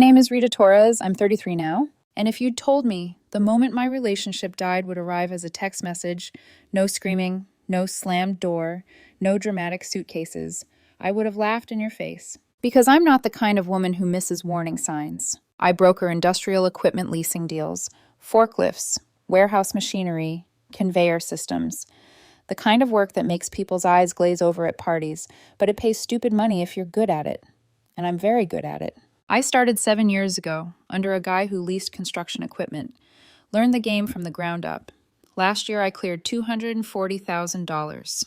name is Rita Torres. I'm 33 now. And if you'd told me the moment my relationship died would arrive as a text message, no screaming, no slammed door, no dramatic suitcases, I would have laughed in your face. Because I'm not the kind of woman who misses warning signs. I broker industrial equipment leasing deals, forklifts, warehouse machinery, conveyor systems. The kind of work that makes people's eyes glaze over at parties, but it pays stupid money if you're good at it. And I'm very good at it. I started 7 years ago under a guy who leased construction equipment. Learned the game from the ground up. Last year I cleared $240,000.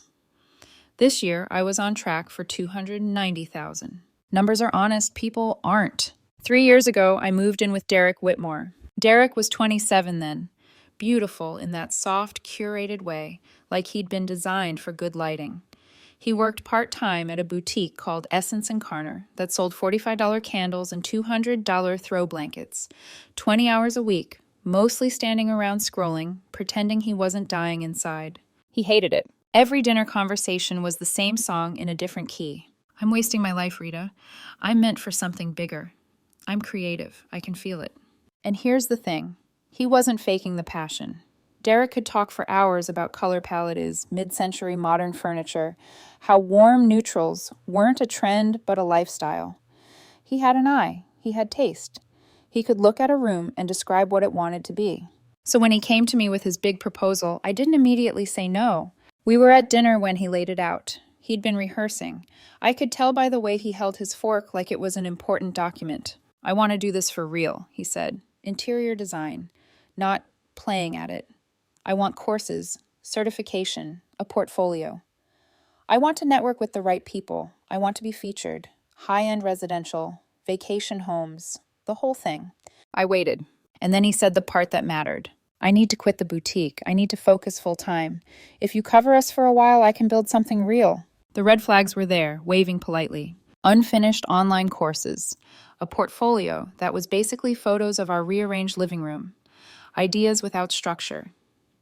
This year I was on track for $290,000. Numbers are honest, people aren't. 3 years ago I moved in with Derek Whitmore. Derek was 27 then. Beautiful in that soft, curated way, like he'd been designed for good lighting. He worked part-time at a boutique called Essence & Carner that sold $45 candles and $200 throw blankets. 20 hours a week, mostly standing around scrolling, pretending he wasn't dying inside. He hated it. Every dinner conversation was the same song in a different key. I'm wasting my life, Rita. I'm meant for something bigger. I'm creative. I can feel it. And here's the thing. He wasn't faking the passion. Derek could talk for hours about color palette is, mid-century modern furniture, how warm neutrals weren't a trend but a lifestyle. He had an eye. He had taste. He could look at a room and describe what it wanted to be. So when he came to me with his big proposal, I didn't immediately say no. We were at dinner when he laid it out. He'd been rehearsing. I could tell by the way he held his fork like it was an important document. I want to do this for real, he said. Interior design, not playing at it. I want courses, certification, a portfolio. I want to network with the right people. I want to be featured. High-end residential, vacation homes, the whole thing. I waited, and then he said the part that mattered. I need to quit the boutique. I need to focus full-time. If you cover us for a while, I can build something real. The red flags were there, waving politely. Unfinished online courses. A portfolio that was basically photos of our rearranged living room. Ideas without structure.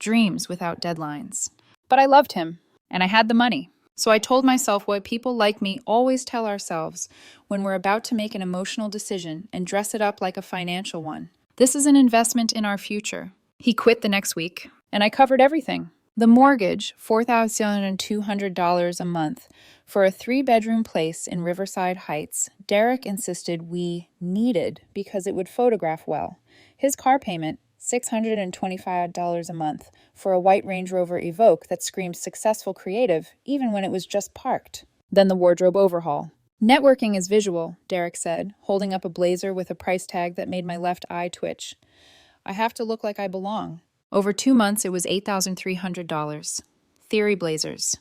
Dreams without deadlines. But I loved him, and I had the money. So I told myself what people like me always tell ourselves when we're about to make an emotional decision and dress it up like a financial one. This is an investment in our future. He quit the next week, and I covered everything. The mortgage, $4,200 a month, for a 3-bedroom place in Riverside Heights, Derek insisted we needed because it would photograph well. His car payment, $625 a month for a white Range Rover Evoque that screamed successful creative even when it was just parked. Then the wardrobe overhaul. Networking is visual, Derek said, holding up a blazer with a price tag that made my left eye twitch. I have to look like I belong. Over 2 months, it was $8,300. Theory blazers,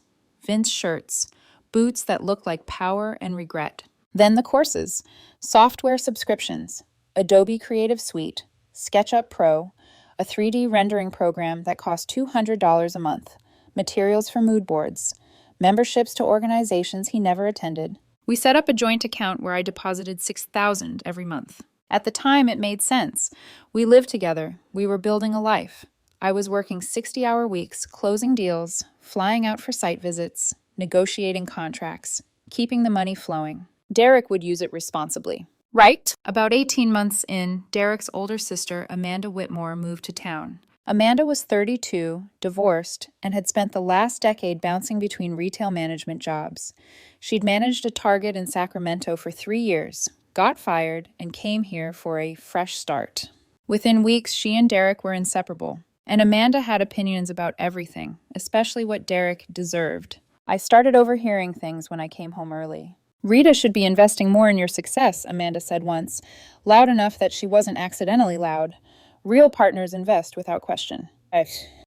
Vince shirts, boots that look like power and regret. Then the courses, software subscriptions, Adobe Creative Suite, SketchUp Pro, a 3D rendering program that cost $200 a month, materials for mood boards, memberships to organizations he never attended. We set up a joint account where I deposited $6,000 every month. At the time, it made sense. We lived together. We were building a life. I was working 60-hour weeks, closing deals, flying out for site visits, negotiating contracts, keeping the money flowing. Derek would use it responsibly. Right? About 18 months in, Derek's older sister, Amanda Whitmore, moved to town. Amanda was 32, divorced, and had spent the last decade bouncing between retail management jobs. She'd managed a Target in Sacramento for 3 years, got fired, and came here for a fresh start. Within weeks, she and Derek were inseparable, and Amanda had opinions about everything, especially what Derek deserved. I started overhearing things when I came home early. Rita should be investing more in your success, Amanda said once, loud enough that she wasn't accidentally loud. Real partners invest without question.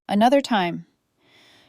Another time.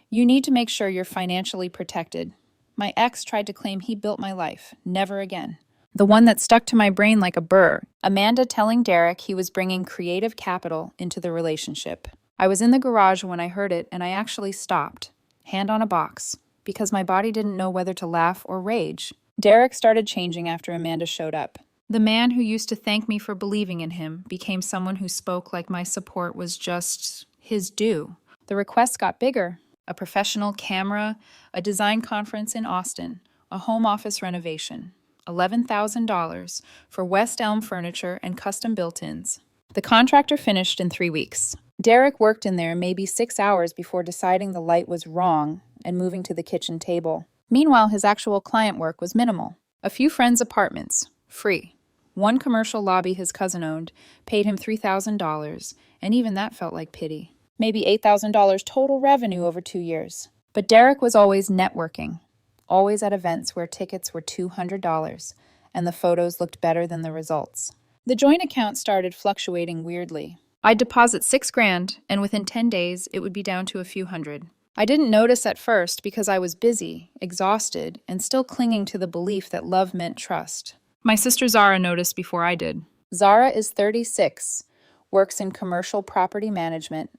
You need to make sure you're financially protected. My ex tried to claim he built my life. Never again. The one that stuck to my brain like a burr. Amanda telling Derek he was bringing creative capital into the relationship. I was in the garage when I heard it, and I actually stopped, hand on a box, because my body didn't know whether to laugh or rage. Derek started changing after Amanda showed up. The man who used to thank me for believing in him became someone who spoke like my support was just his due. The requests got bigger. A professional camera, a design conference in Austin, a home office renovation. $11,000, for West Elm furniture and custom built-ins. The contractor finished in 3 weeks. Derek worked in there maybe 6 hours before deciding the light was wrong and moving to the kitchen table. Meanwhile, his actual client work was minimal. A few friends' apartments, free. One commercial lobby his cousin owned paid him $3,000, and even that felt like pity. Maybe $8,000 total revenue over 2 years. But Derek was always networking, always at events where tickets were $200, and the photos looked better than the results. The joint account started fluctuating weirdly. I'd deposit $6,000, and within 10 days, it would be down to a few hundred. I didn't notice at first because I was busy, exhausted, and still clinging to the belief that love meant trust. My sister Zara noticed before I did. Zara is 36, works in commercial property management,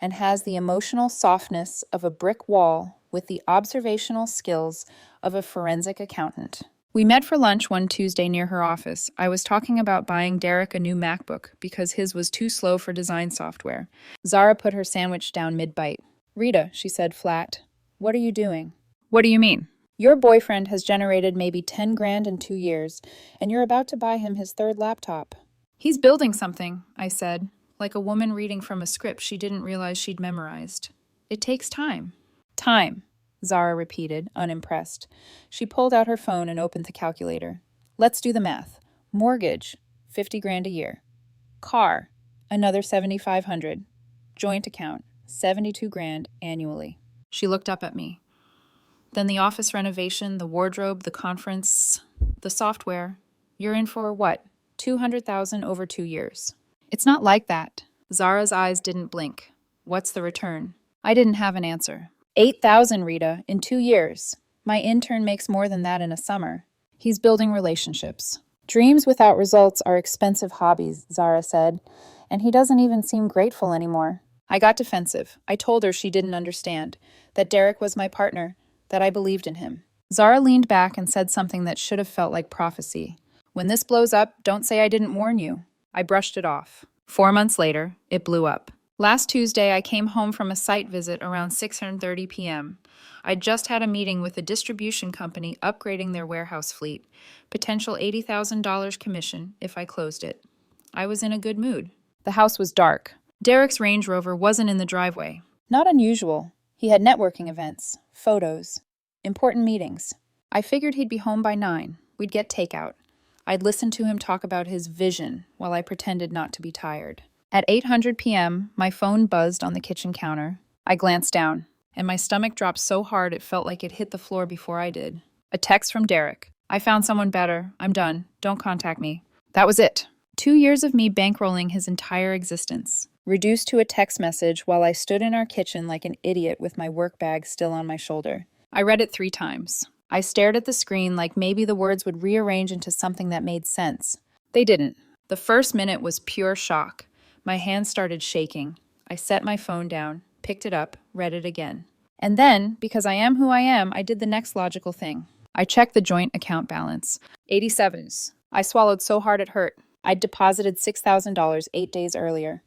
and has the emotional softness of a brick wall with the observational skills of a forensic accountant. We met for lunch one Tuesday near her office. I was talking about buying Derek a new MacBook because his was too slow for design software. Zara put her sandwich down mid-bite. "Rita," she said flat, "what are you doing?" "What do you mean?" "Your boyfriend has generated maybe $10,000 in 2 years, and you're about to buy him his third laptop." "He's building something," I said, like a woman reading from a script she didn't realize she'd memorized. "It takes time." "Time," Zara repeated, unimpressed. She pulled out her phone and opened the calculator. "Let's do the math. Mortgage, $50,000 a year. Car, another $7,500. Joint account, $72,000 annually." She looked up at me. "Then the office renovation, the wardrobe, the conference, the software. You're in for what? $200,000 over 2 years." "It's not like that." Zara's eyes didn't blink. "What's the return?" I didn't have an answer. $8,000, Rita, in 2 years. My intern makes more than that in a summer. He's building relationships. "Dreams without results are expensive hobbies," Zara said, "and he doesn't even seem grateful anymore." I got defensive. I told her she didn't understand, that Derek was my partner, that I believed in him. Zara leaned back and said something that should have felt like prophecy. "When this blows up, don't say I didn't warn you." I brushed it off. 4 months later, it blew up. Last Tuesday, I came home from a site visit around 6:30 p.m. I'd just had a meeting with a distribution company upgrading their warehouse fleet, potential $80,000 commission if I closed it. I was in a good mood. The house was dark. Derek's Range Rover wasn't in the driveway. Not unusual. He had networking events, photos, important meetings. I figured he'd be home by 9. We'd get takeout. I'd listen to him talk about his vision while I pretended not to be tired. At 8:00 p.m., my phone buzzed on the kitchen counter. I glanced down, and my stomach dropped so hard it felt like it hit the floor before I did. A text from Derek. "I found someone better. I'm done. Don't contact me." That was it. 2 years of me bankrolling his entire existence, reduced to a text message while I stood in our kitchen like an idiot with my work bag still on my shoulder. I read it 3 times. I stared at the screen like maybe the words would rearrange into something that made sense. They didn't. The first minute was pure shock. My hands started shaking. I set my phone down, picked it up, read it again. And then, because I am who I am, I did the next logical thing. I checked the joint account balance. 87s. I swallowed so hard it hurt. I'd deposited $6,000 8 days earlier.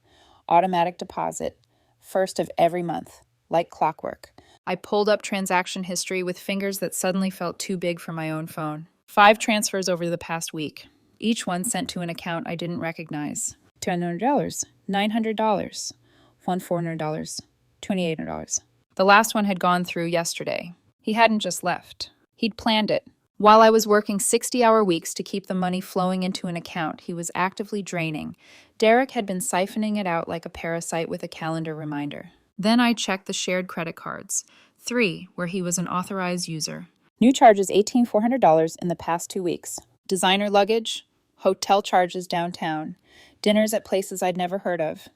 Automatic deposit. First of every month. Like clockwork. I pulled up transaction history with fingers that suddenly felt too big for my own phone. 5 transfers over the past week. Each one sent to an account I didn't recognize. $200, $900, $1,400, $2,800. The last one had gone through yesterday. He hadn't just left. He'd planned it. While I was working 60-hour weeks to keep the money flowing into an account he was actively draining, Derek had been siphoning it out like a parasite with a calendar reminder. Then I checked the shared credit cards, 3 where he was an authorized user. New charges $18,400 in the past 2 weeks. Designer luggage, hotel charges downtown, dinners at places I'd never heard of,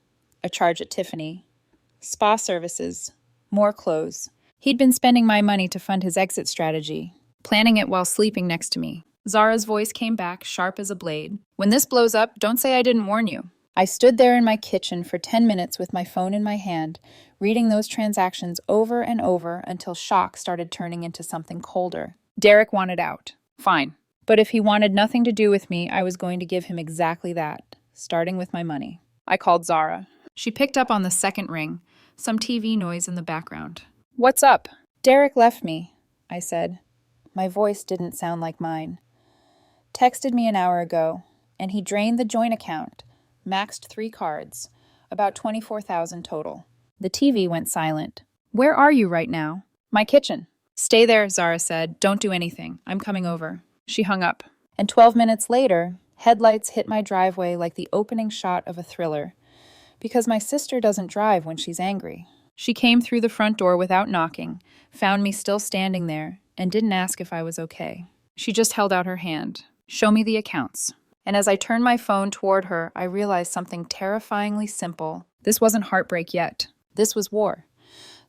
a charge at Tiffany, spa services, more clothes. He'd been spending my money to fund his exit strategy, planning it while sleeping next to me. Zara's voice came back, sharp as a blade. "When this blows up, don't say I didn't warn you." I stood there in my kitchen for 10 minutes with my phone in my hand, reading those transactions over and over until shock started turning into something colder. Derek wanted out. Fine. But if he wanted nothing to do with me, I was going to give him exactly that, starting with my money. I called Zara. She picked up on the second ring, some TV noise in the background. "What's up?" "Derek left me," I said. My voice didn't sound like mine. Texted me an hour ago, and he drained the joint account, maxed 3 cards, about 24,000 total. The TV went silent. Where are you right now? My kitchen. Stay there, Zara said. Don't do anything. I'm coming over. She hung up. And 12 minutes later, headlights hit my driveway like the opening shot of a thriller. Because my sister doesn't drive when she's angry. She came through the front door without knocking, found me still standing there, and didn't ask if I was okay. She just held out her hand. Show me the accounts. And as I turned my phone toward her, I realized something terrifyingly simple. This wasn't heartbreak yet. This was war.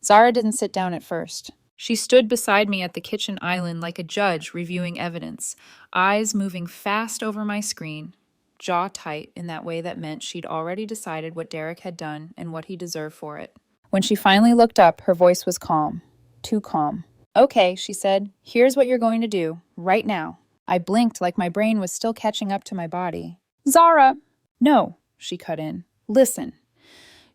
Zara didn't sit down at first. She stood beside me at the kitchen island like a judge reviewing evidence, eyes moving fast over my screen, jaw tight in that way that meant she'd already decided what Derek had done and what he deserved for it. When she finally looked up, her voice was calm. Too calm. Okay, she said, here's what you're going to do, right now. I blinked like my brain was still catching up to my body. Zara! No, she cut in. Listen.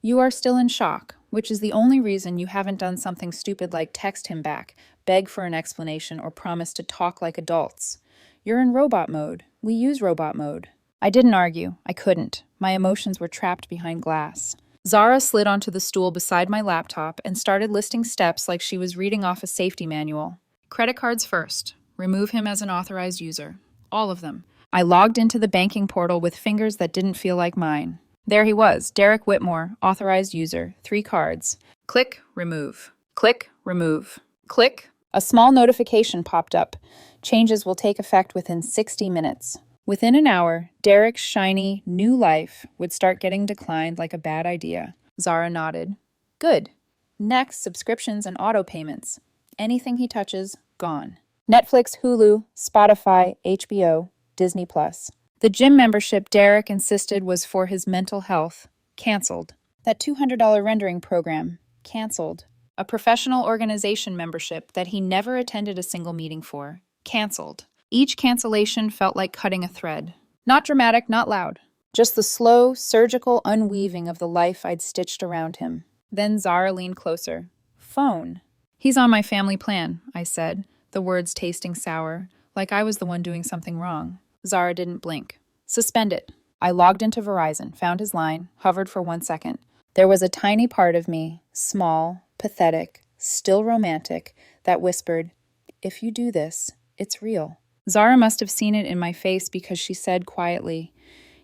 You are still in shock, which is the only reason you haven't done something stupid like text him back, beg for an explanation, or promise to talk like adults. You're in robot mode. We use robot mode. I didn't argue. I couldn't. My emotions were trapped behind glass. Zara slid onto the stool beside my laptop and started listing steps like she was reading off a safety manual. Credit cards first. Remove him as an authorized user. All of them. I logged into the banking portal with fingers that didn't feel like mine. There he was, Derek Whitmore, authorized user, 3 cards. Click, remove. Click, remove. Click. A small notification popped up. Changes will take effect within 60 minutes. Within an hour, Derek's shiny, new life would start getting declined like a bad idea. Zara nodded. Good. Next, subscriptions and auto payments. Anything he touches, gone. Netflix, Hulu, Spotify, HBO, Disney+. The gym membership Derek insisted was for his mental health, canceled. That $200 rendering program, canceled. A professional organization membership that he never attended a single meeting for, canceled. Each cancellation felt like cutting a thread. Not dramatic, not loud. Just the slow, surgical unweaving of the life I'd stitched around him. Then Zara leaned closer. Phone. He's on my family plan, I said, the words tasting sour, like I was the one doing something wrong. Zara didn't blink. Suspend it. I logged into Verizon, found his line, hovered for 1 second. There was a tiny part of me, small, pathetic, still romantic, that whispered, if you do this, it's real. Zara must have seen it in my face because she said quietly,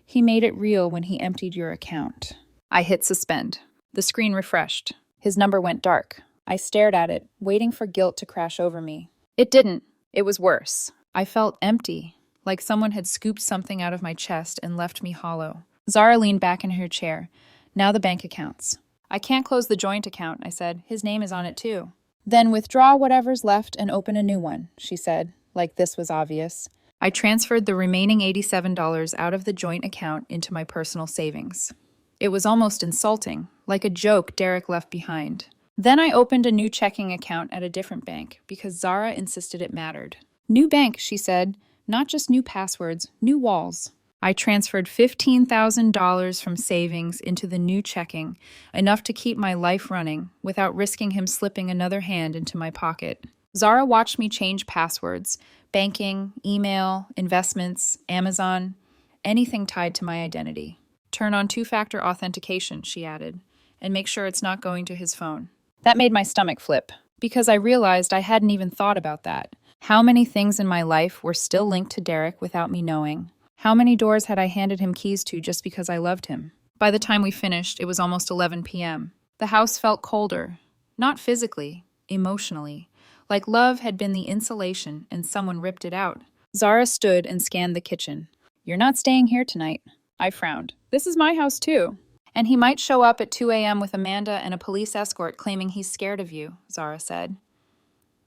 he made it real when he emptied your account. I hit suspend. The screen refreshed. His number went dark. I stared at it, waiting for guilt to crash over me. It didn't. It was worse. I felt empty, like someone had scooped something out of my chest and left me hollow. Zara leaned back in her chair. Now the bank accounts. I can't close the joint account, I said. His name is on it too. Then withdraw whatever's left and open a new one, she said, like this was obvious. I transferred the remaining $87 out of the joint account into my personal savings. It was almost insulting, like a joke Derek left behind. Then I opened a new checking account at a different bank because Zara insisted it mattered. New bank, she said, not just new passwords, new walls. I transferred $15,000 from savings into the new checking, enough to keep my life running without risking him slipping another hand into my pocket. Zara watched me change passwords, banking, email, investments, Amazon, anything tied to my identity. Turn on 2-factor authentication, she added, and make sure it's not going to his phone. That made my stomach flip, because I realized I hadn't even thought about that. How many things in my life were still linked to Derek without me knowing? How many doors had I handed him keys to just because I loved him? By the time we finished, it was almost 11 p.m. The house felt colder, not physically, emotionally, like love had been the insulation and someone ripped it out. Zara stood and scanned the kitchen. You're not staying here tonight. I frowned. This is my house too. And he might show up at 2 a.m. with Amanda and a police escort claiming he's scared of you, Zara said.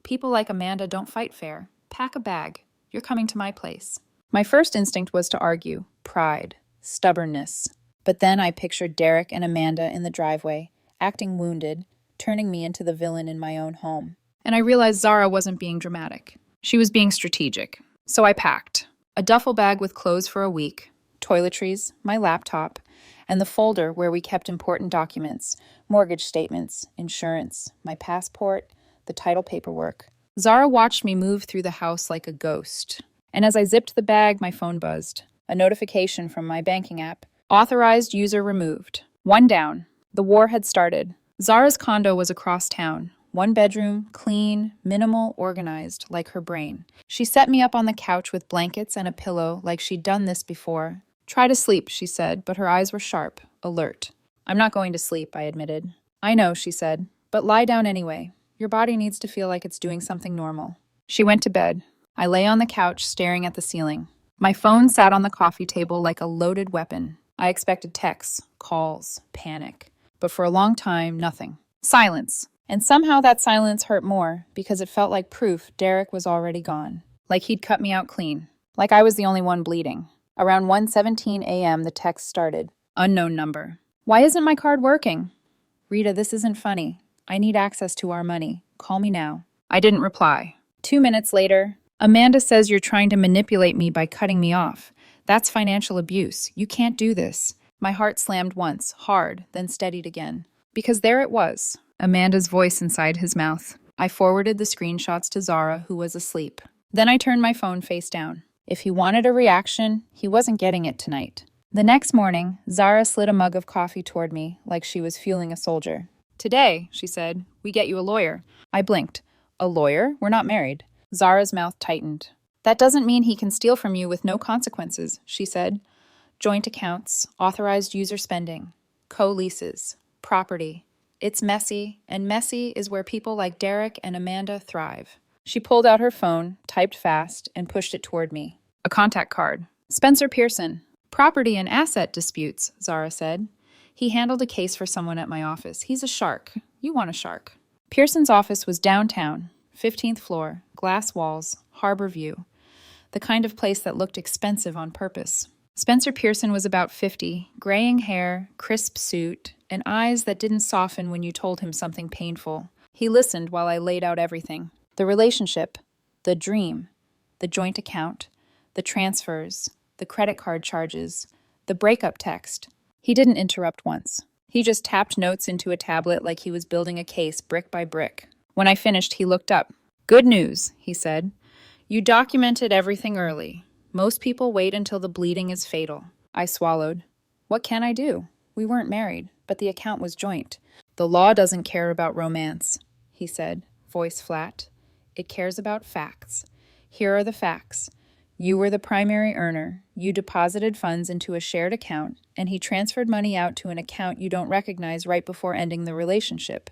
People like Amanda don't fight fair. Pack a bag. You're coming to my place. My first instinct was to argue. Pride. Stubbornness. But then I pictured Derek and Amanda in the driveway, acting wounded, turning me into the villain in my own home. And I realized Zara wasn't being dramatic. She was being strategic. So I packed. A duffel bag with clothes for a week, toiletries, my laptop, and the folder where we kept important documents, mortgage statements, insurance, my passport, the title paperwork. Zara watched me move through the house like a ghost. And as I zipped the bag, my phone buzzed. A notification from my banking app. Authorized user removed. One down. The war had started. Zara's condo was across town. One bedroom, clean, minimal, organized, like her brain. She set me up on the couch with blankets and a pillow like she'd done this before. Try to sleep, she said, but her eyes were sharp, alert. I'm not going to sleep, I admitted. I know, she said, but lie down anyway. Your body needs to feel like it's doing something normal. She went to bed. I lay on the couch, staring at the ceiling. My phone sat on the coffee table like a loaded weapon. I expected texts, calls, panic. But for a long time, nothing. Silence. And somehow that silence hurt more because it felt like proof Derek was already gone. Like he'd cut me out clean. Like I was the only one bleeding. Around 1:17 a.m., the text started. Unknown number. Why isn't my card working? Rita, this isn't funny. I need access to our money. Call me now. I didn't reply. 2 minutes later, Amanda says you're trying to manipulate me by cutting me off. That's financial abuse. You can't do this. My heart slammed once, hard, then steadied again. Because there it was, Amanda's voice inside his mouth. I forwarded the screenshots to Zara, who was asleep. Then I turned my phone face down. If he wanted a reaction, he wasn't getting it tonight. The next morning, Zara slid a mug of coffee toward me like she was fueling a soldier. Today, she said, we get you a lawyer. I blinked. A lawyer? We're not married. Zara's mouth tightened. That doesn't mean he can steal from you with no consequences, she said. Joint accounts, authorized user spending, co-leases, property. It's messy, and messy is where people like Derek and Amanda thrive. She pulled out her phone, typed fast, and pushed it toward me. A contact card. Spencer Pearson. Property and asset disputes, Zara said. He handled a case for someone at my office. He's a shark. You want a shark. Pearson's office was downtown, 15th floor, glass walls, harbor view. The kind of place that looked expensive on purpose. Spencer Pearson was about 50, graying hair, crisp suit, and eyes that didn't soften when you told him something painful. He listened while I laid out everything. The relationship, the dream, the joint account, the transfers, the credit card charges, the breakup text. He didn't interrupt once. He just tapped notes into a tablet like he was building a case brick by brick. When I finished, he looked up. Good news, he said. You documented everything early. Most people wait until the bleeding is fatal. I swallowed. What can I do? We weren't married, but the account was joint. The law doesn't care about romance, he said, voice flat. It cares about facts. Here are the facts. You were the primary earner. You deposited funds into a shared account, and he transferred money out to an account you don't recognize right before ending the relationship.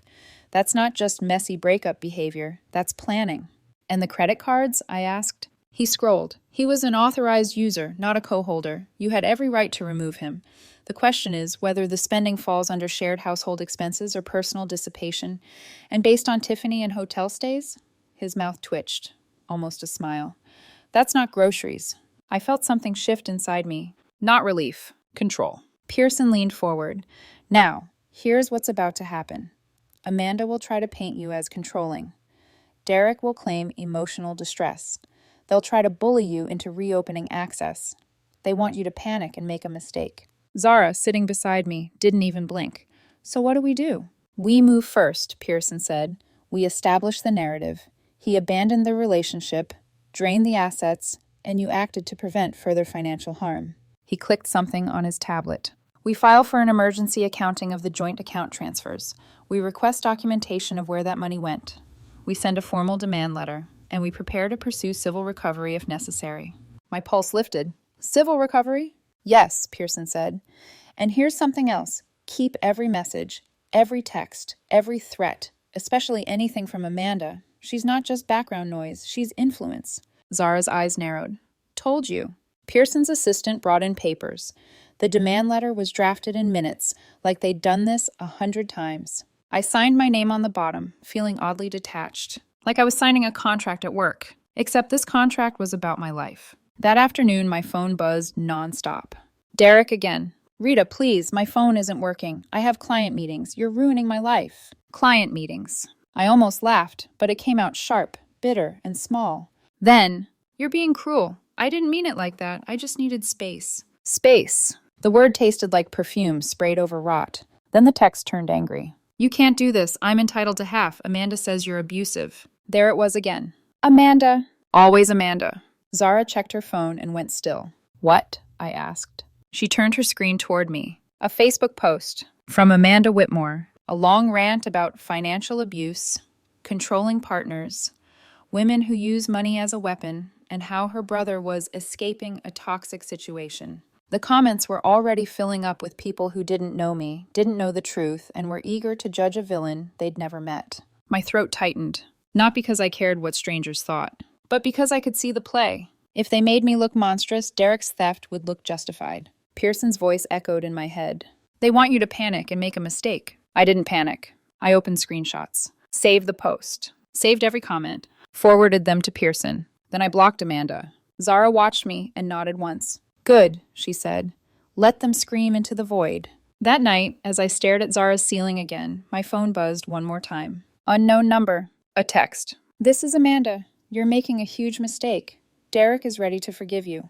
That's not just messy breakup behavior. That's planning. And the credit cards? I asked. He scrolled. He was an authorized user, not a co-holder. You had every right to remove him. The question is whether the spending falls under shared household expenses or personal dissipation. And based on Tiffany and hotel stays? His mouth twitched, almost a smile. That's not groceries. I felt something shift inside me. Not relief. Control. Pearson leaned forward. Now, here's what's about to happen. Amanda will try to paint you as controlling. Derek will claim emotional distress. They'll try to bully you into reopening access. They want you to panic and make a mistake. Zara, sitting beside me, didn't even blink. So what do? We move first, Pearson said. We establish the narrative. He abandoned the relationship, drained the assets, and you acted to prevent further financial harm. He clicked something on his tablet. We file for an emergency accounting of the joint account transfers. We request documentation of where that money went. We send a formal demand letter, and we prepare to pursue civil recovery if necessary. My pulse lifted. Civil recovery? Yes, Pearson said. And here's something else. Keep every message, every text, every threat, especially anything from Amanda. She's not just background noise, she's influence. Zara's eyes narrowed. Told you. Pearson's assistant brought in papers. The demand letter was drafted in minutes, like they'd done this 100 times. I signed my name on the bottom, feeling oddly detached, like I was signing a contract at work. Except this contract was about my life. That afternoon, my phone buzzed nonstop. Derek again. Rita, please, my phone isn't working. I have client meetings. You're ruining my life. Client meetings. I almost laughed, but it came out sharp, bitter, and small. Then, you're being cruel. I didn't mean it like that. I just needed space. Space. The word tasted like perfume sprayed over rot. Then the text turned angry. You can't do this. I'm entitled to half. Amanda says you're abusive. There it was again. Amanda. Always Amanda. Zara checked her phone and went still. What? I asked. She turned her screen toward me. A Facebook post from Amanda Whitmore. A long rant about financial abuse, controlling partners, women who use money as a weapon, and how her brother was escaping a toxic situation. The comments were already filling up with people who didn't know me, didn't know the truth, and were eager to judge a villain they'd never met. My throat tightened, not because I cared what strangers thought, but because I could see the play. If they made me look monstrous, Derek's theft would look justified. Pearson's voice echoed in my head. They want you to panic and make a mistake. I didn't panic. I opened screenshots, saved the post, saved every comment, forwarded them to Pearson. Then I blocked Amanda. Zara watched me and nodded once. Good, she said. Let them scream into the void. That night, as I stared at Zara's ceiling again, my phone buzzed one more time. Unknown number. A text. This is Amanda. You're making a huge mistake. Derek is ready to forgive you.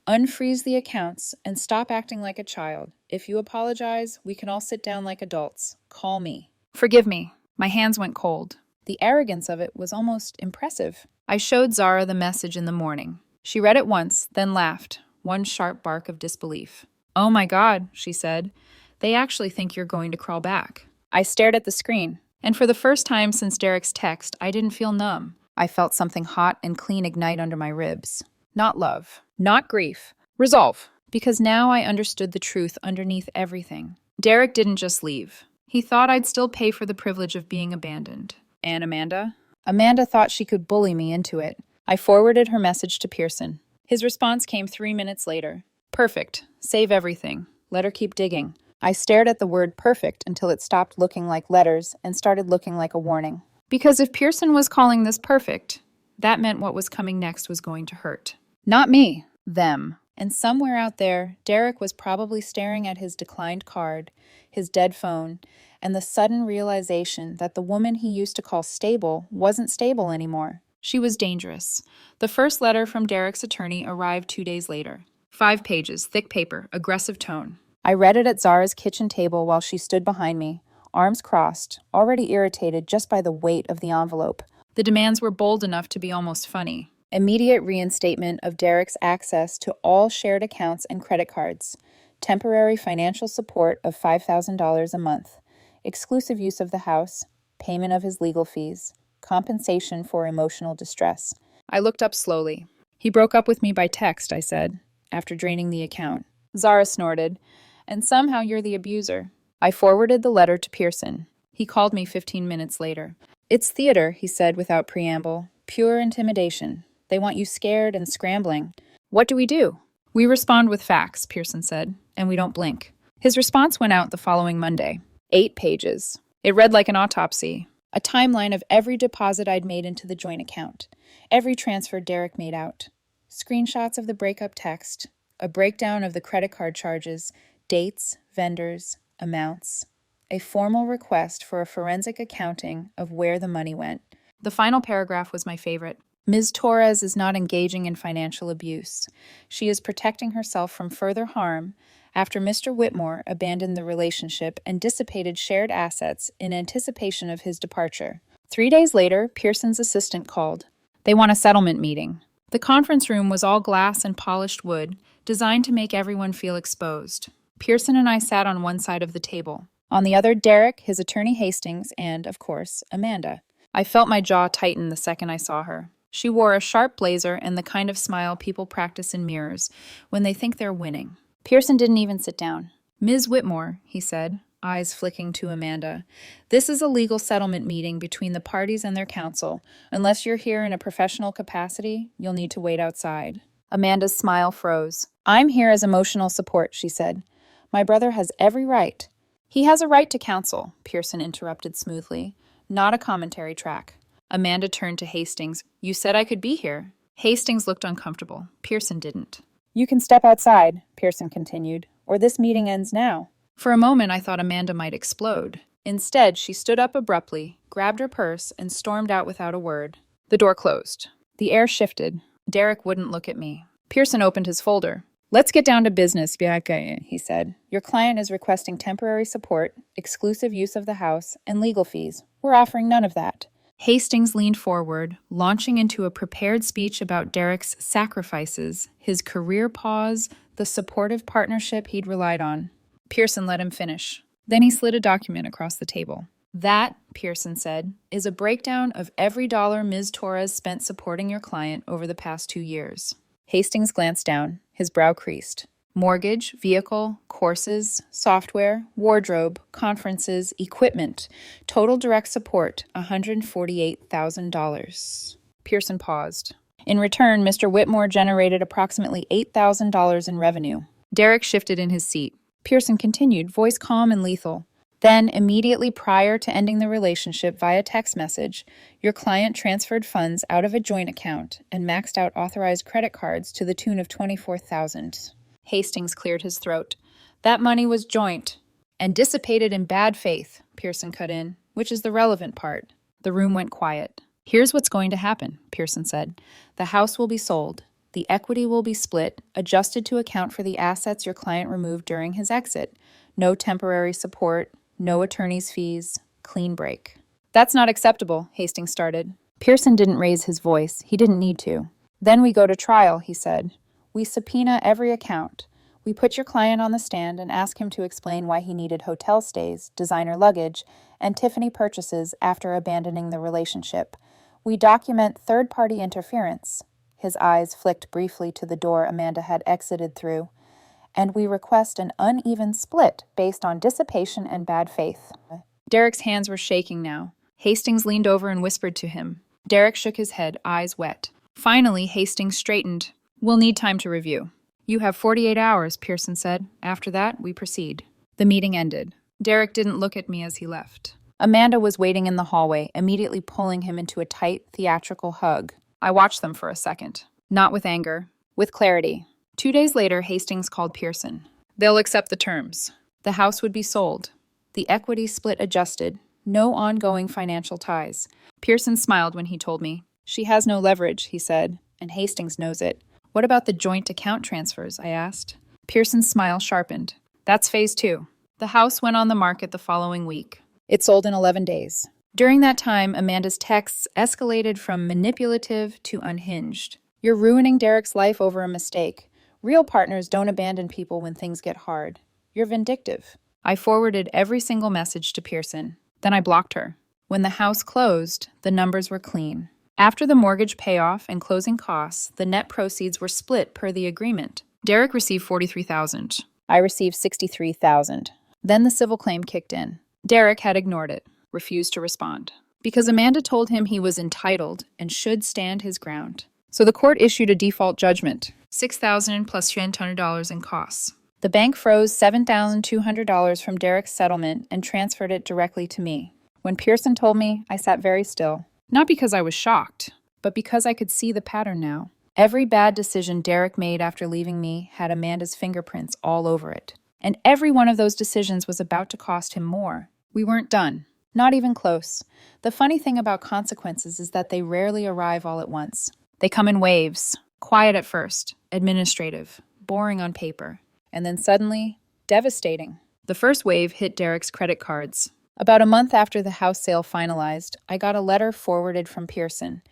Unfreeze the accounts and stop acting like a child. If you apologize, we can all sit down like adults. Call me. Forgive me. My hands went cold. The arrogance of it was almost impressive. I showed Zara the message in the morning. She read it once, then laughed, one sharp bark of disbelief. Oh my God, she said. They actually think you're going to crawl back. I stared at the screen, and for the first time since Derek's text, I didn't feel numb. I felt something hot and clean ignite under my ribs. Not love. Not grief. Resolve. Because now I understood the truth underneath everything. Derek didn't just leave. He thought I'd still pay for the privilege of being abandoned. And Amanda? Amanda thought she could bully me into it. I forwarded her message to Pearson. His response came 3 minutes later. Perfect. Save everything. Let her keep digging. I stared at the word perfect until it stopped looking like letters and started looking like a warning. Because if Pearson was calling this perfect, that meant what was coming next was going to hurt. Not me. Them. And somewhere out there, Derek was probably staring at his declined card, his dead phone, and the sudden realization that the woman he used to call stable wasn't stable anymore. She was dangerous. The first letter from Derek's attorney arrived 2 days later. 5 pages, thick paper, aggressive tone. I read it at Zara's kitchen table while she stood behind me, arms crossed, already irritated just by the weight of the envelope. The demands were bold enough to be almost funny. Immediate reinstatement of Derek's access to all shared accounts and credit cards. Temporary financial support of $5,000 a month. Exclusive use of the house. Payment of his legal fees. Compensation for emotional distress. I looked up slowly. He broke up with me by text, I said, after draining the account. Zara snorted. And somehow you're the abuser. I forwarded the letter to Pearson. He called me 15 minutes later. It's theater, he said without preamble. Pure intimidation. They want you scared and scrambling. What do we do? We respond with facts, Pearson said, and we don't blink. His response went out the following Monday. 8 pages. It read like an autopsy. A timeline of every deposit I'd made into the joint account. Every transfer Derek made out. Screenshots of the breakup text. A breakdown of the credit card charges. Dates, vendors, amounts. A formal request for a forensic accounting of where the money went. The final paragraph was my favorite. Ms. Torres is not engaging in financial abuse. She is protecting herself from further harm after Mr. Whitmore abandoned the relationship and dissipated shared assets in anticipation of his departure. 3 days later, Pearson's assistant called. They want a settlement meeting. The conference room was all glass and polished wood, designed to make everyone feel exposed. Pearson and I sat on one side of the table. On the other, Derek, his attorney Hastings, and, of course, Amanda. I felt my jaw tighten the second I saw her. She wore a sharp blazer and the kind of smile people practice in mirrors when they think they're winning. Pearson didn't even sit down. Ms. Whitmore, he said, eyes flicking to Amanda, this is a legal settlement meeting between the parties and their counsel. Unless you're here in a professional capacity, you'll need to wait outside. Amanda's smile froze. I'm here as emotional support, she said. My brother has every right. He has a right to counsel, Pearson interrupted smoothly. Not a commentary track. Amanda turned to Hastings. You said I could be here. Hastings looked uncomfortable. Pearson didn't. You can step outside, Pearson continued, or this meeting ends now. For a moment, I thought Amanda might explode. Instead, she stood up abruptly, grabbed her purse, and stormed out without a word. The door closed. The air shifted. Derek wouldn't look at me. Pearson opened his folder. Let's get down to business, he said. Your client is requesting temporary support, exclusive use of the house, and legal fees. We're offering none of that. Hastings leaned forward, launching into a prepared speech about Derek's sacrifices, his career pause, the supportive partnership he'd relied on. Pearson let him finish. Then he slid a document across the table. That, Pearson said, is a breakdown of every dollar Ms. Torres spent supporting your client over the past 2 years. Hastings glanced down, his brow creased. Mortgage, vehicle, courses, software, wardrobe, conferences, equipment. Total direct support, $148,000. Pearson paused. In return, Mr. Whitmore generated approximately $8,000 in revenue. Derek shifted in his seat. Pearson continued, voice calm and lethal. Then, immediately prior to ending the relationship via text message, your client transferred funds out of a joint account and maxed out authorized credit cards to the tune of $24,000. Hastings cleared his throat. That money was joint and dissipated in bad faith, Pearson cut in, which is the relevant part. The room went quiet. Here's what's going to happen, Pearson said. The house will be sold. The equity will be split, adjusted to account for the assets your client removed during his exit. No temporary support, no attorney's fees, clean break. That's not acceptable, Hastings started. Pearson didn't raise his voice. He didn't need to. Then we go to trial, he said. We subpoena every account. We put your client on the stand and ask him to explain why he needed hotel stays, designer luggage, and Tiffany purchases after abandoning the relationship. We document third-party interference. His eyes flicked briefly to the door Amanda had exited through. And we request an uneven split based on dissipation and bad faith. Derek's hands were shaking now. Hastings leaned over and whispered to him. Derek shook his head, eyes wet. Finally, Hastings straightened. We'll need time to review. You have 48 hours, Pearson said. After that, we proceed. The meeting ended. Derek didn't look at me as he left. Amanda was waiting in the hallway, immediately pulling him into a tight, theatrical hug. I watched them for a second. Not with anger, with clarity. 2 days later, Hastings called Pearson. They'll accept the terms. The house would be sold. The equity split adjusted. No ongoing financial ties. Pearson smiled when he told me. She has no leverage, he said, and Hastings knows it. What about the joint account transfers? I asked. Pearson's smile sharpened. That's phase 2. The house went on the market the following week. It sold in 11 days. During that time, Amanda's texts escalated from manipulative to unhinged. You're ruining Derek's life over a mistake. Real partners don't abandon people when things get hard. You're vindictive. I forwarded every single message to Pearson. Then I blocked her. When the house closed, the numbers were clean. After the mortgage payoff and closing costs, the net proceeds were split per the agreement. Derek received $43,000. I received $63,000. Then the civil claim kicked in. Derek had ignored it, refused to respond, because Amanda told him he was entitled and should stand his ground. So the court issued a default judgment, $6,000 plus $100 in costs. The bank froze $7,200 from Derek's settlement and transferred it directly to me. When Pearson told me, I sat very still. Not because I was shocked, but because I could see the pattern now. Every bad decision Derek made after leaving me had Amanda's fingerprints all over it. And every one of those decisions was about to cost him more. We weren't done. Not even close. The funny thing about consequences is that they rarely arrive all at once. They come in waves. Quiet at first, administrative, boring on paper, and then suddenly, devastating. The first wave hit Derek's credit cards. About a month after the house sale finalized, I got a letter forwarded from Pearson.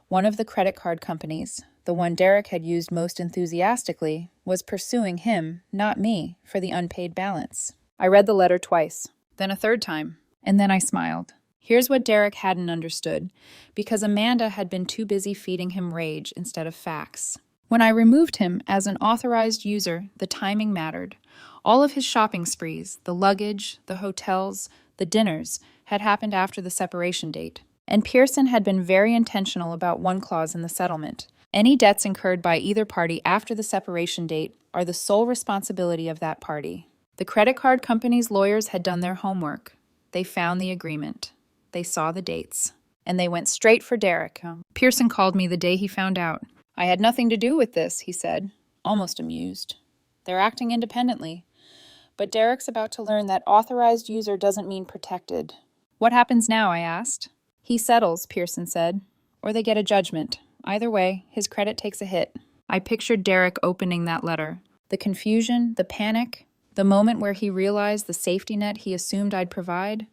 One of the credit card companies, the one Derek had used most enthusiastically, was pursuing him, not me, for the unpaid balance. I read the letter twice, then a third time, and then I smiled. Here's what Derek hadn't understood, because Amanda had been too busy feeding him rage instead of facts. When I removed him as an authorized user, the timing mattered. All of his shopping sprees, the luggage, the hotels, the dinners, had happened after the separation date. And Pearson had been very intentional about one clause in the settlement. Any debts incurred by either party after the separation date are the sole responsibility of that party. The credit card company's lawyers had done their homework. They found the agreement. They saw the dates. And they went straight for Derek. Pearson called me the day he found out. I had nothing to do with this, he said, almost amused. They're acting independently. But Derek's about to learn that authorized user doesn't mean protected. What happens now, I asked. He settles, Pearson said, or they get a judgment. Either way, his credit takes a hit. I pictured Derek opening that letter. The confusion, the panic, the moment where he realized the safety net he assumed I'd provide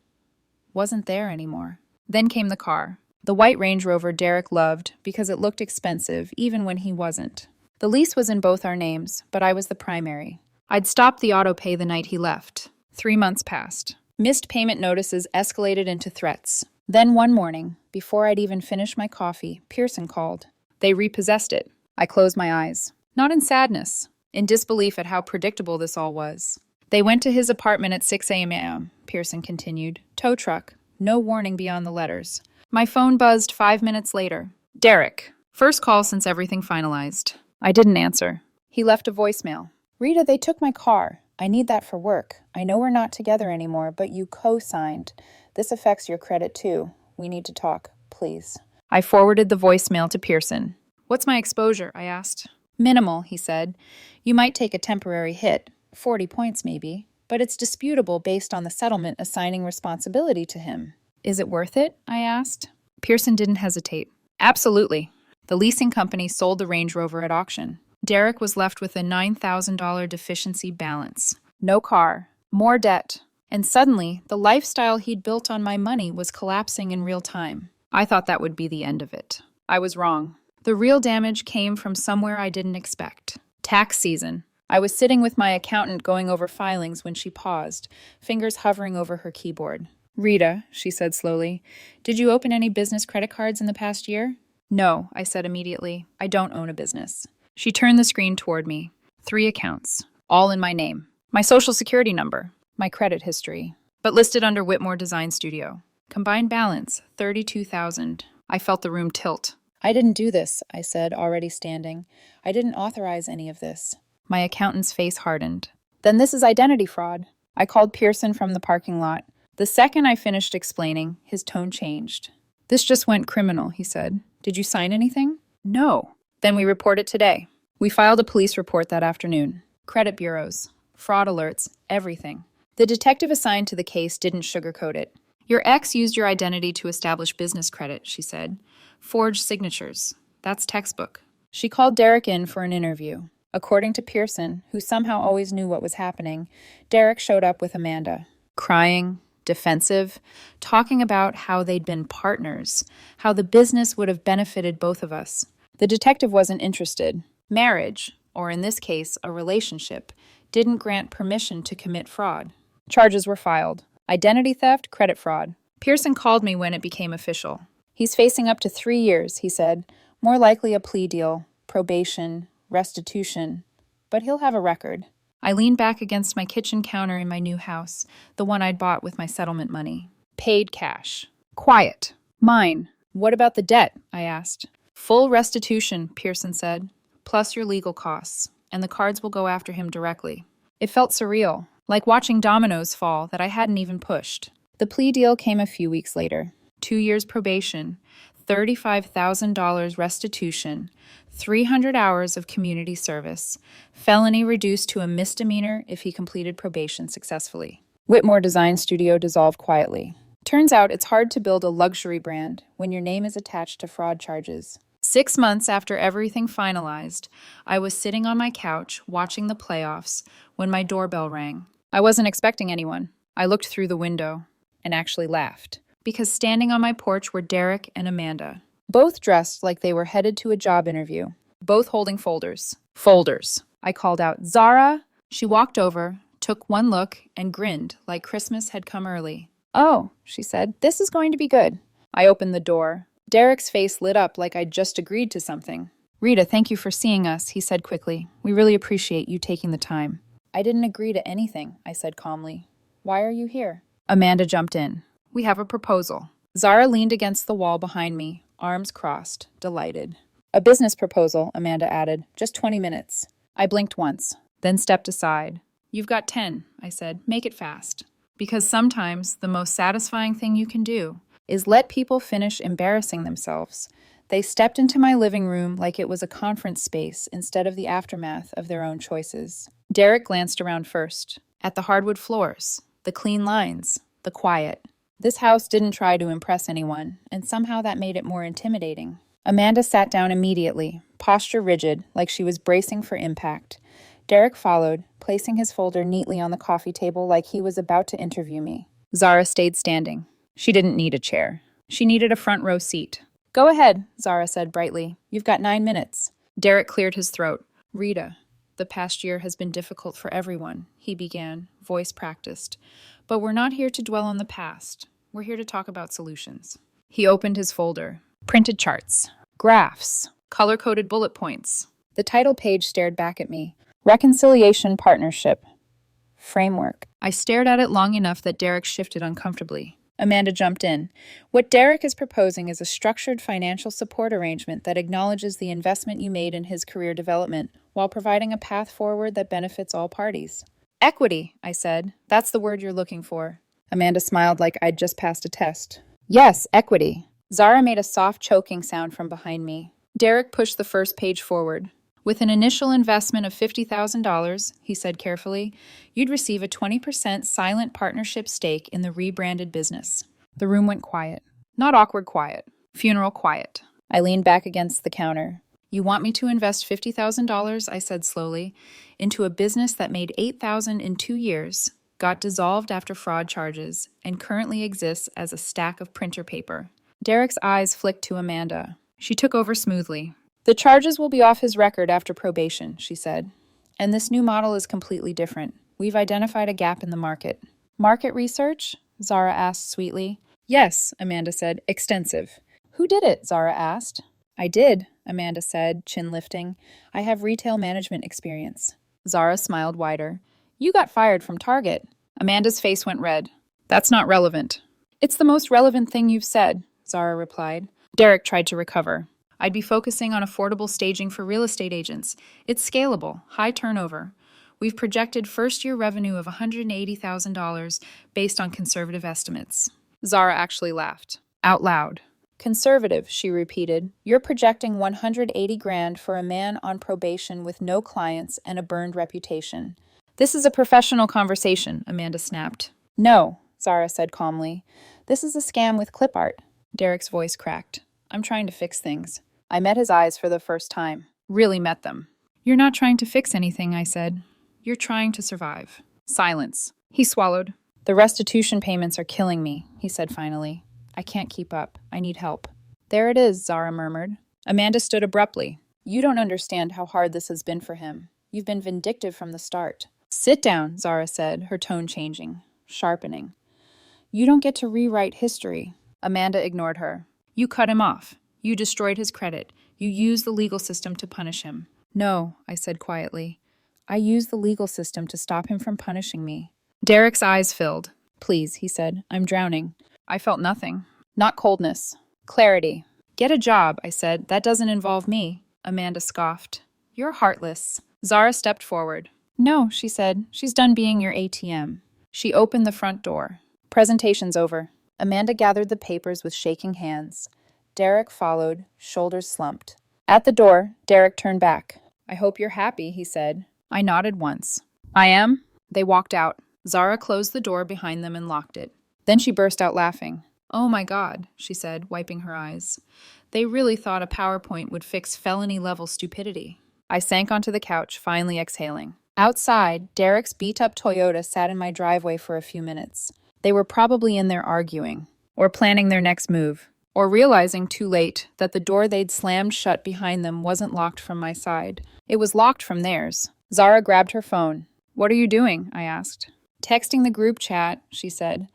wasn't there anymore. Then came the car. The white Range Rover Derek loved because it looked expensive even when he wasn't. The lease was in both our names, but I was the primary. I'd stopped the auto pay the night he left. 3 months passed. Missed payment notices escalated into threats. Then one morning, before I'd even finished my coffee, Pearson called. They repossessed it. I closed my eyes. Not in sadness, in disbelief at how predictable this all was. They went to his apartment at 6 a.m., Pearson continued. Tow truck. No warning beyond the letters. My phone buzzed 5 minutes later. Derek. First call since everything finalized. I didn't answer. He left a voicemail. Rita, they took my car. I need that for work. I know we're not together anymore, but you co-signed. This affects your credit too. We need to talk, please. I forwarded the voicemail to Pearson. What's my exposure? I asked. Minimal, he said. You might take a temporary hit, 40 points maybe, but it's disputable based on the settlement assigning responsibility to him. Is it worth it? I asked. Pearson didn't hesitate. Absolutely. The leasing company sold the Range Rover at auction. Derek was left with a $9,000 deficiency balance. No car, more debt, and suddenly the lifestyle he'd built on my money was collapsing in real time. I thought that would be the end of it. I was wrong. The real damage came from somewhere I didn't expect. Tax season. I was sitting with my accountant going over filings when she paused, fingers hovering over her keyboard. Rita, she said slowly, did you open any business credit cards in the past year? No, I said immediately. I don't own a business. She turned the screen toward me. 3 accounts, all in my name. My social security number, my credit history, but listed under Whitmore Design Studio. Combined balance, $32,000. I felt the room tilt. I didn't do this, I said, already standing. I didn't authorize any of this. My accountant's face hardened. Then this is identity fraud. I called Pearson from the parking lot. The second I finished explaining, his tone changed. This just went criminal, he said. Did you sign anything? No. Then we report it today. We filed a police report that afternoon. Credit bureaus, fraud alerts, everything. The detective assigned to the case didn't sugarcoat it. Your ex used your identity to establish business credit, she said. Forged signatures. That's textbook. She called Derek in for an interview. According to Pearson, who somehow always knew what was happening, Derek showed up with Amanda. Crying, defensive, talking about how they'd been partners, how the business would have benefited both of us. The detective wasn't interested. Marriage, or in this case, a relationship, didn't grant permission to commit fraud. Charges were filed. Identity theft, credit fraud. Pearson called me when it became official. He's facing up to 3 years, he said. More likely a plea deal, probation, restitution. But he'll have a record. I leaned back against my kitchen counter in my new house, the one I'd bought with my settlement money. Paid cash. Quiet. Mine. What about the debt? I asked. Full restitution, Pearson said, plus your legal costs, and the cards will go after him directly. It felt surreal, like watching dominoes fall that I hadn't even pushed. The plea deal came a few weeks later. 2 years probation, $35,000 restitution, 300 hours of community service, felony reduced to a misdemeanor if he completed probation successfully. Whitmore Design Studio dissolved quietly. Turns out it's hard to build a luxury brand when your name is attached to fraud charges. 6 months after everything finalized, I was sitting on my couch watching the playoffs when my doorbell rang. I wasn't expecting anyone. I looked through the window and actually laughed, because standing on my porch were Derek and Amanda, both dressed like they were headed to a job interview, both holding folders. Folders. I called out, Zara! She walked over, took one look, and grinned like Christmas had come early. Oh, she said, this is going to be good. I opened the door. Derek's face lit up like I'd just agreed to something. Rita, thank you for seeing us, he said quickly. We really appreciate you taking the time. I didn't agree to anything, I said calmly. Why are you here? Amanda jumped in. We have a proposal. Zara leaned against the wall behind me, arms crossed, delighted. A business proposal, Amanda added. Just 20 minutes. I blinked once, then stepped aside. You've got 10, I said. Make it fast. Because sometimes the most satisfying thing you can do is let people finish embarrassing themselves. They stepped into my living room like it was a conference space instead of the aftermath of their own choices. Derek glanced around first, at the hardwood floors, the clean lines, the quiet. This house didn't try to impress anyone, and somehow that made it more intimidating. Amanda sat down immediately, posture rigid, like she was bracing for impact. Derek followed, placing his folder neatly on the coffee table like he was about to interview me. Zara stayed standing. She didn't need a chair. She needed a front row seat. Go ahead, Zara said brightly. You've got 9 minutes. Derek cleared his throat. Rita, the past year has been difficult for everyone, he began, voice practiced. But we're not here to dwell on the past. We're here to talk about solutions. He opened his folder. Printed charts, graphs, color-coded bullet points. The title page stared back at me. Reconciliation Partnership. Framework. I stared at it long enough that Derek shifted uncomfortably. Amanda jumped in. What Derek is proposing is a structured financial support arrangement that acknowledges the investment you made in his career development while providing a path forward that benefits all parties. Equity, I said. That's the word you're looking for. Amanda smiled like I'd just passed a test. Yes, equity. Zara made a soft choking sound from behind me. Derek pushed the first page forward. With an initial investment of $50,000, he said carefully, you'd receive a 20% silent partnership stake in the rebranded business. The room went quiet. Not awkward quiet. Funeral quiet. I leaned back against the counter. You want me to invest $50,000, I said slowly, into a business that made $8,000 in 2 years, got dissolved after fraud charges, and currently exists as a stack of printer paper. Derek's eyes flicked to Amanda. She took over smoothly. The charges will be off his record after probation, she said. And this new model is completely different. We've identified a gap in the market. Market research? Zara asked sweetly. Yes, Amanda said. Extensive. Who did it? Zara asked. I did, Amanda said, chin lifting. I have retail management experience. Zara smiled wider. You got fired from Target. Amanda's face went red. That's not relevant. It's the most relevant thing you've said, Zara replied. Derek tried to recover. I'd be focusing on affordable staging for real estate agents. It's scalable, high turnover. We've projected first-year revenue of $180,000 based on conservative estimates. Zara actually laughed. Out loud. Conservative, she repeated. You're projecting $180,000 for a man on probation with no clients and a burned reputation. This is a professional conversation, Amanda snapped. No, Zara said calmly. This is a scam with clip art. Derek's voice cracked. I'm trying to fix things. I met his eyes for the first time. Really met them. You're not trying to fix anything, I said. You're trying to survive. Silence. He swallowed. The restitution payments are killing me, he said finally. I can't keep up. I need help. There it is, Zara murmured. Amanda stood abruptly. You don't understand how hard this has been for him. You've been vindictive from the start. Sit down, Zara said, her tone changing, sharpening. You don't get to rewrite history. Amanda ignored her. You cut him off. You destroyed his credit. You used the legal system to punish him. No, I said quietly. I used the legal system to stop him from punishing me. Derek's eyes filled. Please, he said. I'm drowning. I felt nothing. Not coldness. Clarity. Get a job, I said. That doesn't involve me. Amanda scoffed. You're heartless. Zara stepped forward. No, she said. She's done being your ATM. She opened the front door. Presentation's over. Amanda gathered the papers with shaking hands. Derek followed, shoulders slumped. At the door, Derek turned back. I hope you're happy, he said. I nodded once. I am? They walked out. Zara closed the door behind them and locked it. Then she burst out laughing. Oh my God, she said, wiping her eyes. They really thought a PowerPoint would fix felony-level stupidity. I sank onto the couch, finally exhaling. Outside, Derek's beat-up Toyota sat in my driveway for a few minutes. They were probably in there arguing, or planning their next move, or realizing too late that the door they'd slammed shut behind them wasn't locked from my side. It was locked from theirs. Zara grabbed her phone. What are you doing? I asked. Texting the group chat, she said.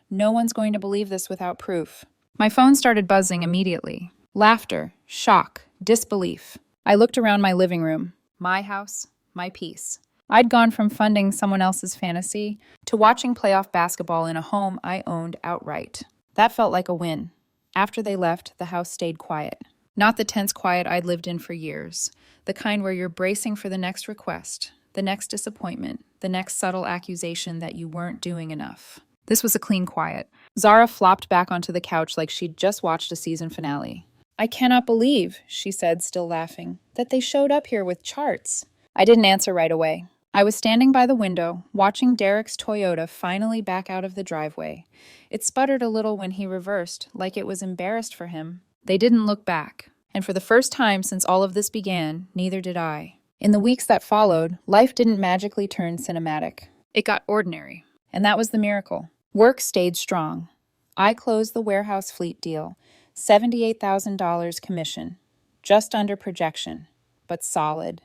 No one's going to believe this without proof. My phone started buzzing immediately. Laughter, shock, disbelief. I looked around my living room. My house, my peace. I'd gone from funding someone else's fantasy to watching playoff basketball in a home I owned outright. That felt like a win. After they left, the house stayed quiet. Not the tense quiet I'd lived in for years. The kind where you're bracing for the next request, the next disappointment, the next subtle accusation that you weren't doing enough. This was a clean quiet. Zara flopped back onto the couch like she'd just watched a season finale. I cannot believe, she said, still laughing, that they showed up here with charts. I didn't answer right away. I was standing by the window, watching Derek's Toyota finally back out of the driveway. It sputtered a little when he reversed, like it was embarrassed for him. They didn't look back. And for the first time since all of this began, neither did I. In the weeks that followed, life didn't magically turn cinematic. It got ordinary. And that was the miracle. Work stayed strong. I closed the warehouse fleet deal, $78,000 commission, just under projection, but solid.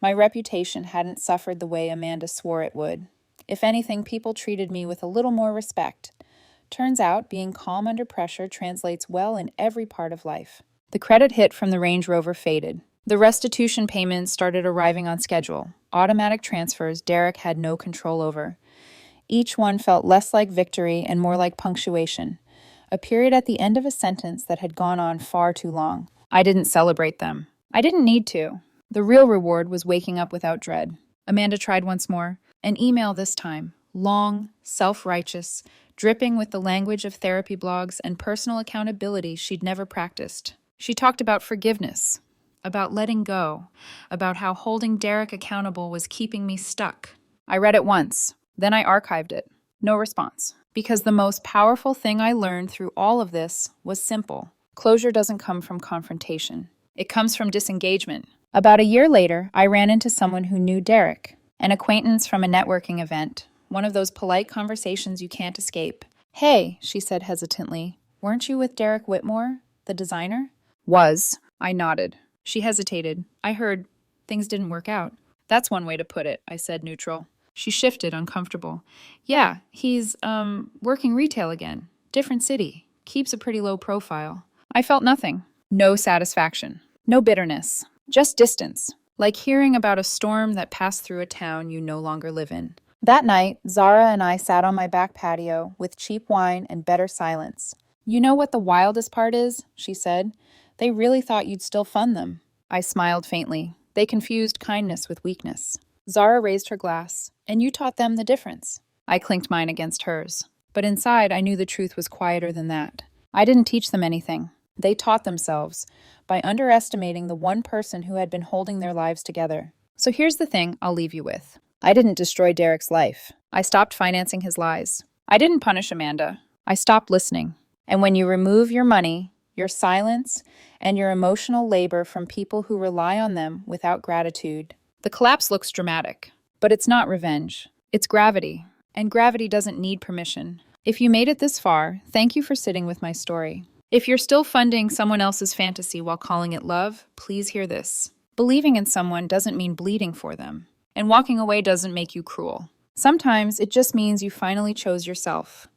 My reputation hadn't suffered the way Amanda swore it would. If anything, people treated me with a little more respect. Turns out, being calm under pressure translates well in every part of life. The credit hit from the Range Rover faded. The restitution payments started arriving on schedule. Automatic transfers Derek had no control over. Each one felt less like victory and more like punctuation, a period at the end of a sentence that had gone on far too long. I didn't celebrate them. I didn't need to. The real reward was waking up without dread. Amanda tried once more. An email this time. Long, self-righteous, dripping with the language of therapy blogs and personal accountability she'd never practiced. She talked about forgiveness, about letting go, about how holding Derek accountable was keeping me stuck. I read it once, then I archived it. No response. Because the most powerful thing I learned through all of this was simple. Closure doesn't come from confrontation. It comes from disengagement. About a year later, I ran into someone who knew Derek, an acquaintance from a networking event, one of those polite conversations you can't escape. "Hey," she said hesitantly, "weren't you with Derek Whitmore, the designer?" "Was." I nodded. She hesitated. I heard, "Things didn't work out." "That's one way to put it," I said, neutral. She shifted, uncomfortable. "Yeah, he's, working retail again. Different city. Keeps a pretty low profile." I felt nothing. No satisfaction. No bitterness. Just distance. Like hearing about a storm that passed through a town you no longer live in. That night, Zara and I sat on my back patio with cheap wine and better silence. "You know what the wildest part is?" she said. "They really thought you'd still fund them." I smiled faintly. They confused kindness with weakness. Zara raised her glass. "And you taught them the difference." I clinked mine against hers. But inside, I knew the truth was quieter than that. I didn't teach them anything. They taught themselves by underestimating the one person who had been holding their lives together. So here's the thing I'll leave you with. I didn't destroy Derek's life. I stopped financing his lies. I didn't punish Amanda. I stopped listening. And when you remove your money, your silence, and your emotional labor from people who rely on them without gratitude, the collapse looks dramatic. But it's not revenge. It's gravity. And gravity doesn't need permission. If you made it this far, thank you for sitting with my story. If you're still funding someone else's fantasy while calling it love, please hear this. Believing in someone doesn't mean bleeding for them. And walking away doesn't make you cruel. Sometimes it just means you finally chose yourself.